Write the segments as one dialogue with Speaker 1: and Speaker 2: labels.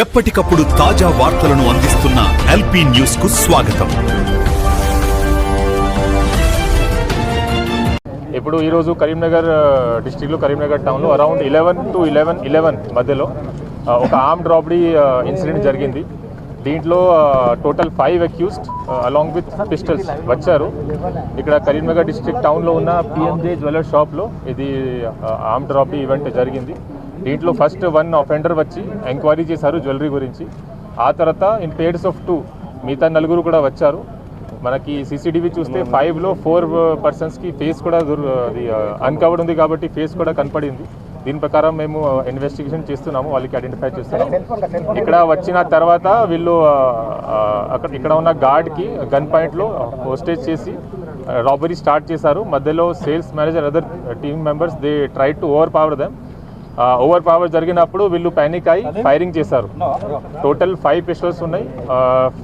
Speaker 1: ఎప్పటికప్పుడు తాజా వార్తలను అందిస్తున్న ఎల్పీ న్యూస్ కు స్వాగతం.
Speaker 2: ఇప్పుడు ఈరోజు కరీంనగర్ డిస్ట్రిక్ట్లో కరీంనగర్ టౌన్లో అరౌండ్ 11 to 11 మధ్యలో ఒక ఆర్మ్డ్ రాబరీ ఇన్సిడెంట్ జరిగింది. దీంట్లో total 5 accused along with pistols వచ్చారు. ఇక్కడ కరీంనగర్ డిస్ట్రిక్ట్ టౌన్లో ఉన్న PMJ జ్యువెలర్ షాప్లో ఇది ఆర్మ్డ్ రాబరీ ఈవెంట్ జరిగింది. దీంట్లో ఫస్ట్ 1 అఫెండర్ వచ్చి ఎంక్వైరీ చేశారు జ్యువెలరీ గురించి. ఆ తర్వాత ఇన్ పేర్స్ ఆఫ్ 2 మిగతా 4 కూడా వచ్చారు. మనకి CCTV చూస్తే 5లో 4 పర్సన్స్కి ఫేస్ కూడా అన్కవర్డ్ ఉంది కాబట్టి ఫేస్ కూడా కనపడింది. దీని ప్రకారం మేము ఇన్వెస్టిగేషన్ చేస్తున్నాము, వాళ్ళకి ఐడెంటిఫై చేస్తున్నాము. ఇక్కడ వచ్చిన తర్వాత వీళ్ళు ఇక్కడ ఉన్న గార్డ్కి గన్ పాయింట్లో హోస్టేజ్ చేసి రాబరీ స్టార్ట్ చేశారు. మధ్యలో sales manager other team members they try to over power జరిగినప్పుడు వీళ్ళు ప్యానిక్ అయి ఫైరింగ్ చేశారు. టోటల్ 5 పిస్టల్స్ ఉన్నాయి.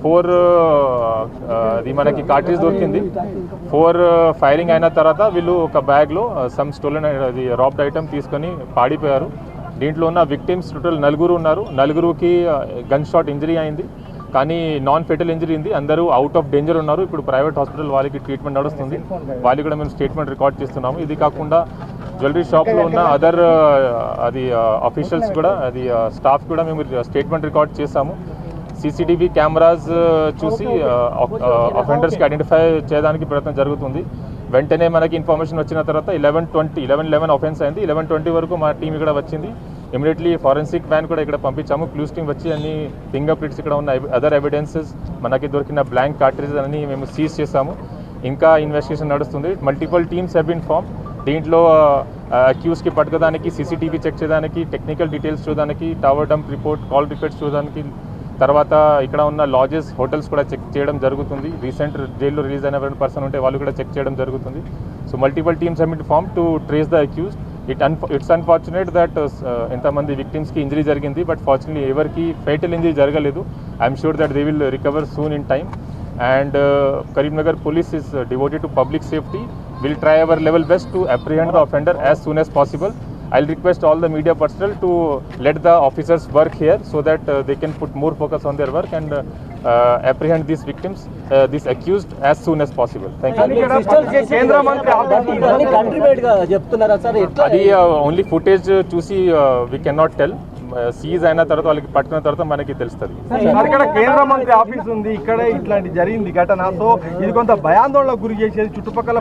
Speaker 2: 4 అది మనకి కార్ట్రిడ్జ్ దొరికింది. 4 ఫైరింగ్ అయిన తర్వాత వీళ్ళు ఒక బ్యాగ్లో సమ్ స్టోలెన్ అది రాబ్డ్ ఐటమ్ తీసుకొని పాడిపోయారు. దీంట్లో ఉన్న విక్టిమ్స్ టోటల్ 4 ఉన్నారు. 4కి గన్ షాట్ ఇంజరీ అయింది, కానీ నాన్ ఫెటల్ ఇంజరీ ఉంది. అందరూ అవుట్ ఆఫ్ డేంజర్ ఉన్నారు. ఇప్పుడు ప్రైవేట్ హాస్పిటల్ వాళ్ళకి ట్రీట్మెంట్ నడుస్తుంది. వాళ్ళకి కూడా మేము స్టేట్మెంట్ రికార్డ్ చేస్తున్నాము. ఇది కాకుండా జ్యువెలరీ షాప్లో ఉన్న అదర్ అది ఆఫీషియల్స్ కూడా అది స్టాఫ్ కూడా మేము స్టేట్మెంట్ రికార్డ్ చేసాము. CCTV కెమెరాస్ చూసి అఫెండర్స్కి ఐడెంటిఫై చేయడానికి ప్రయత్నం జరుగుతుంది. వెంటనే మనకి ఇన్ఫర్మేషన్ వచ్చిన తర్వాత 11 అఫెన్స్ అయింది. 11:20 వరకు మా టీం ఇక్కడ వచ్చింది. ఇమీడియట్లీ ఫారెన్సిక్ వ్యాన్ కూడా ఇక్కడ పంపించాము. క్లూస్ టీమ్ వచ్చి అన్ని ఫింగర్ ప్రింట్స్ ఇక్కడ ఉన్న అదర్ ఎవిడెన్సెస్ మనకి దొరికిన బ్లాంక్ కార్ట్రిడ్జ్ అన్ని మేము సీజ్ చేసాము. ఇంకా ఇన్వెస్టిగేషన్ నడుస్తుంది. Multiple teams have been form. దీంట్లో అక్యూస్కి పట్టుకోవడానికి, CCTV చెక్ చేయడానికి, టెక్నికల్ డీటెయిల్స్ చూడడానికి, tower dump report, call records చూడడానికి, తర్వాత ఇక్కడ ఉన్న లాడ్జెస్, హోటల్స్ కూడా చెక్ చేయడం జరుగుతుంది. రీసెంట్ జైల్లో రిలీజ్ అయిన పర్సన్ ఉంటే వాళ్ళు కూడా చెక్ చేయడం జరుగుతుంది. So multiple teams have been form to trace the accused. It's unfortunate that ఎంతమంది విక్టిమ్స్కి ఇంజరీ జరిగింది, బట్ ఫార్చునేట్లీ ఎవరికి ఫేటల్ ఇంజరీ జరగలేదు. I'm sure that they will recover soon in time. And Karimnagar police is devoted to public safety. We'll try our level best to apprehend the offender as soon as possible. I'll request all the media personnel to let the officers work here so that they can put more focus on their work and apprehend these victims, these accused as soon as possible. Thank you. Adi only footage చూసి we cannot tell. Seize అయిన తర్వాత వాళ్ళకి పట్టుకున్న తర్వాత మనకి తెలుస్తుంది.
Speaker 3: ఇక్కడ కేంద్ర మంత్రి ఆఫీస్ ఉంది, ఇక్కడ ఇట్లాంటి జరిగింది ఘటన. సో ఇది కొంత భయాందోళనకు గురి చేసేది చుట్టుపక్కల.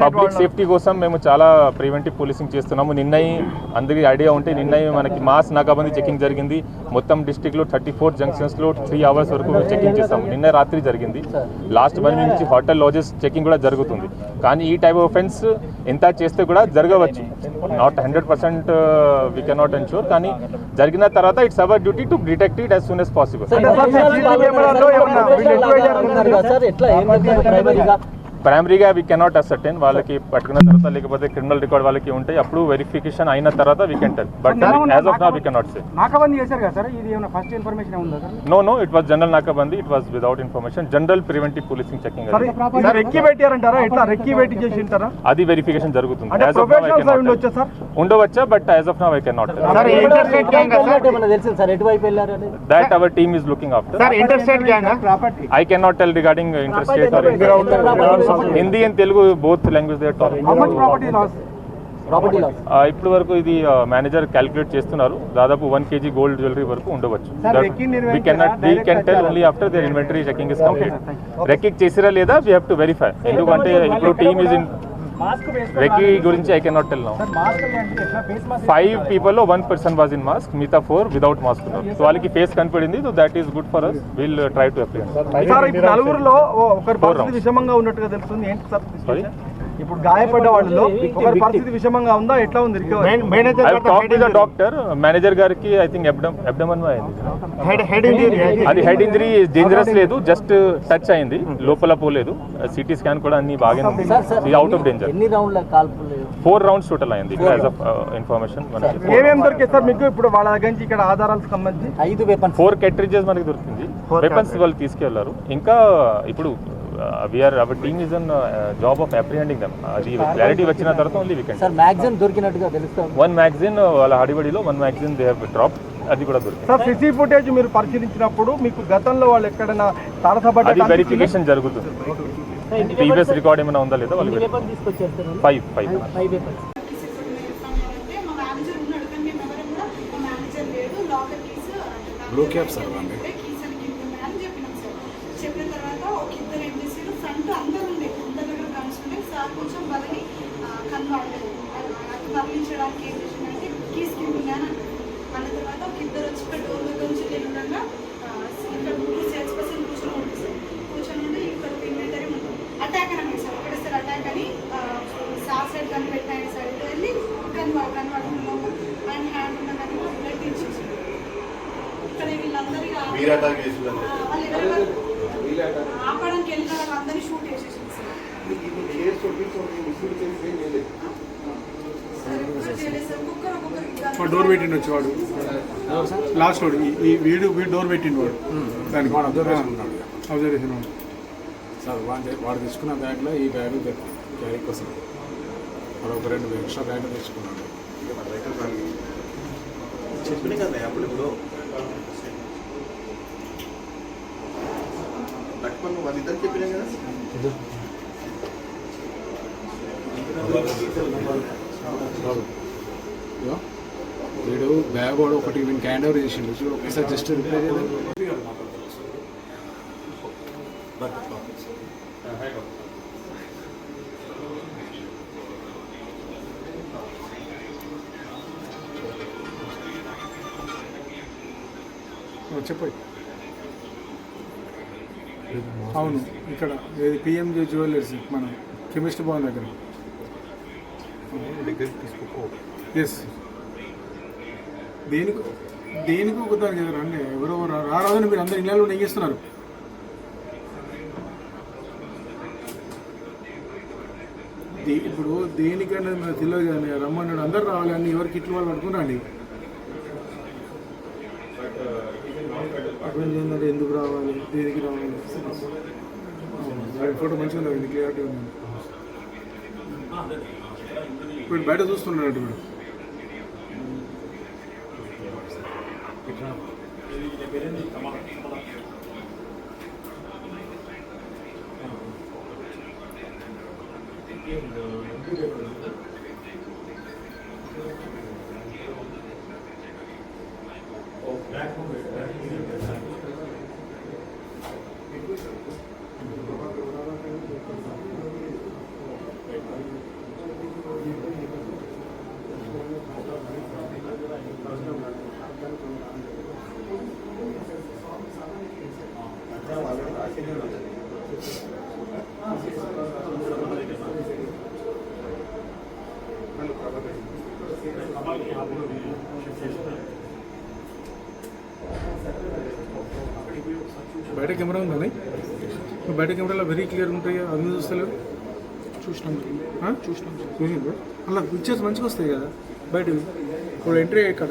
Speaker 2: పబ్లిక్ సేఫ్టీ కోసం మేము చాలా ప్రివెంటివ్ పోలీసింగ్ చేస్తున్నాము. నిన్నయి అందరికీ ఐడియా ఉంటే నిన్నయి మనకి మాస్ నాకాబందీ చెకింగ్ జరిగింది. మొత్తం డిస్ట్రిక్ట్లో 34 జంక్షన్స్లో 3 hours వరకు చెకింగ్ చేస్తాము. నిన్న రాత్రి జరిగింది. లాస్ట్ 1 week నుంచి హోటల్ లాడ్జెస్ చెకింగ్ కూడా జరుగుతుంది. కానీ ఈ టైప్ ఆఫ్ ఒఫెన్స్ ఎంత చేస్తే కూడా జరగవచ్చు. నాట్ 100% వీ కెనాట్ ఎన్ష్యూర్, కానీ జరిగిన తర్వాత it's our duty to detect it as soon as possible. ప్రైమరీగా వీ కెనాట్ అసర్టైన్. వాళ్ళకి పట్టుకున్న తర్వాత లేకపోతే క్రిమినల్ రికార్డ్ వాళ్ళకి ఉంటాయి, అప్పుడు వెరిఫికేషన్ అయిన తర్వాత we can tell. But as of now we cannot say. No, it was general nakabandi. It was without information. General preventive policing checking అది వెరిఫికేషన్ జరుగుతుంది. ఉండవచ్చా, but as of now I cannot tell. That our team is looking after. I cannot tell regarding interstate or Hindi and Telugu both language they are talking. ఇప్పటి వరకు ఇది manager calculate చేస్తున్నారు. దాదాపు 1 kg gold jewellery వరకు ఉండవచ్చు. We can tell only after their inventory checking is complete. రెక్కింగ్ చేసిరా లేదా వీ హ్యావ్ టు వెరిఫై. ఎందుకంటే ఇప్పుడు టీమ్ ఈజ్ ఇన్ రెక్కీ గురించి I cannot tell now. 5 people 1 person was in mask, మిగతా 4 వితౌట్ మాస్క్ ఉన్నారు. సో వాళ్ళకి ఫేస్ కనపడింది. So that is good for us. Will try to apprehend.
Speaker 3: నలుగురులో ఒకరి పరిస్థితి విషమంగా ఉన్నట్టుగా తెలుస్తుంది. ఏంటి సార్ ఇప్పుడు గాయపడ్డ వాళ్ళలో ఒకరి పరిస్థితి విషమంగా ఉందా, ఎట్లా ఉంది?
Speaker 2: డాక్టర్ మేనేజర్ గారికి ఐ థింక్ అబ్డమన్ అయింది. అది హెడ్ ఇంజరీ డేంజరస్ లేదు, జస్ట్ టచ్ అయింది, లోపల పోలేదు. CT స్కాన్ కూడా అన్ని బాగానే ఉంది. Out of danger. 4 rounds total అయింది యాజ్ ఆఫ్ ఇన్ఫర్మేషన్.
Speaker 3: ఏమేమి దొరికింది సార్ మీకు ఇప్పుడు వాళ్ళ దగ్గర నుంచి? ఇక్కడ ఆధారాలకు సంబంధించి
Speaker 2: 4 cartridges మనకి దొరికింది. వెపన్స్ వాళ్ళు తీసుకెళ్లారు. ఇంకా ఇప్పుడు our team is on job of apprehending them. అది క్లారిటీ వచ్చిన తర్వాత only we can.
Speaker 4: Sir magazine దొరికినట్టుగా తెలుస్తుంది.
Speaker 2: 1 magazine వాళ్ళ హడిబడిలో 1 magazine they have dropped. అది కూడా దొరికింది.
Speaker 3: సార్ సీసీ ఫుటేజ్ మీరు పరిశీలించినప్పుడు మీకు గతంలో వాళ్ళు ఎక్కడైనా
Speaker 2: అది
Speaker 3: తారసపడ్డ
Speaker 2: వెరిఫికేషన్ జరుగుతుంది. ప్రీవియస్ రికార్డ్ ఏమైనా ఉందా లేదా వాళ్ళు 5
Speaker 4: బ్లూ క్యాప్ సార్
Speaker 5: చెప్పిన తర్వాత ఒక ఇద్దరు ఏం చేసారు ఫ్రంట్ అందరూ ఉండే అందరి దగ్గర గన్స్ ఉండే సార్ కొంచెం వాళ్ళని కనబడలేదు అది మరణించడానికి ఏం చేసిందంటే కీస్ కింద ఉన్నాను అన్న తర్వాత ఒక ఇద్దరు వచ్చి ఇక్కడ డోర్ దగ్గర నుంచి వెళ్ళకుండా ఇక్కడ ముగ్గురు సేల్స్ పర్సన్ కూర్చొని ఉంటుంది సార్ కూర్చొని ఉంటే ఇక్కడ ఇన్వెంటరీ ఉంటుంది అటాక్ అని అన్నాడు సార్ ఇక్కడ సార్ అటాక్ అని సార్ సైడ్ గన్ పెట్టిన సైడ్ వెళ్ళి గన్ పడుతున్నాము ఆయన హ్యాండ్ ఉన్న కానీ బ్లడ్ తీసేసారు. ఇక్కడ వీళ్ళందరూ వాళ్ళు ఎవరెవరు ఆపడానికి వెళ్ళిన వాళ్ళందరినీ షూట్ చేసేసింది సార్.
Speaker 6: డోర్ పెట్టిండు వచ్చేవాడు లాస్ట్ వాడు ఈ వీడు డోర్ పెట్టిండు వాడు దానికి అబ్జర్వేషన్ వాడు
Speaker 4: సార్ వాడు తెచ్చుకున్న బ్యాగ్లో ఈ బ్యాగ్ క్యారీ కోసం మరొక 2 ఎక్స్ట్రా బ్యాగ్ తెచ్చుకున్నాడు.
Speaker 7: చెప్పిన కదా అప్పుడు ఇప్పుడు లక్ష్మణ్ వాళ్ళిద్దరు చెప్పినా కదా
Speaker 4: వీడు బ్యాగ్ కూడా ఒకటి వీడిని హ్యాండ్ ఓవర్ చేసిండు చూడు ఒకసారి జస్ట్ రిప్లై చేయాలి.
Speaker 6: చెప్పండి. అవును ఇక్కడ ఏది పిఎంజే జ్యువెలర్స్ మన కెమిస్ట్ భవన్ దగ్గర. ఎస్ దేనికి ఒకదానికి కదా రండి ఎవరో రారాదని మీరు అందరు ఇళ్ళలో నెంగిస్తున్నారు. ఇప్పుడు దేనికన్నా మనకు తెలియదు కానీ రమ్మన్నాడు అందరు రావాలి అని ఎవరికి ఇట్లు వాళ్ళు పట్టుకున్నాండి. అప్పుడు ఏంటంటే ఎందుకు రావాలి దేనికి రావాలి ఫోటో మంచిగా ఉంది క్లియారిటీ ఉంది. ఇప్పుడు బయట చూస్తున్నాడు ఇప్పుడు బయట కెమెరా ఉందని బయట కెమెరాలో వెరీ క్లియర్ ఉంటాయి అన్నీ చూస్తలేవు. చూసినాం చూసింది అలా పిక్చర్స్ మంచిగా వస్తాయి కదా బయట. ఇప్పుడు ఎంట్రీ ఎక్కడ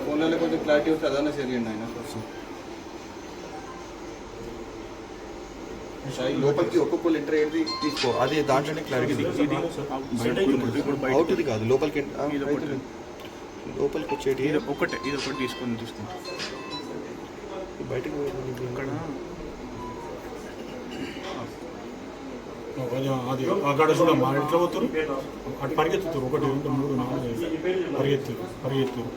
Speaker 7: ఫోన్లలో కొంచెం క్లారిటీ వస్తే అదన్నా సరి అండి ఆయన లోపలికి ఒక్కొక్కరు ఎంటర్ అయ్యేది తీసుకో అది దాంట్లోనే క్లారిటీ అవుతుంది కాదు లోపలికి వచ్చేటి ఇది ఒకటి తీసుకుంటా బయటకు ఇక్కడ
Speaker 6: అది అక్కడ చూడ మా ఇంట్లో పోతారు అటు పరిగెత్తుతారు 1 2 3 4 పరిగెత్తారు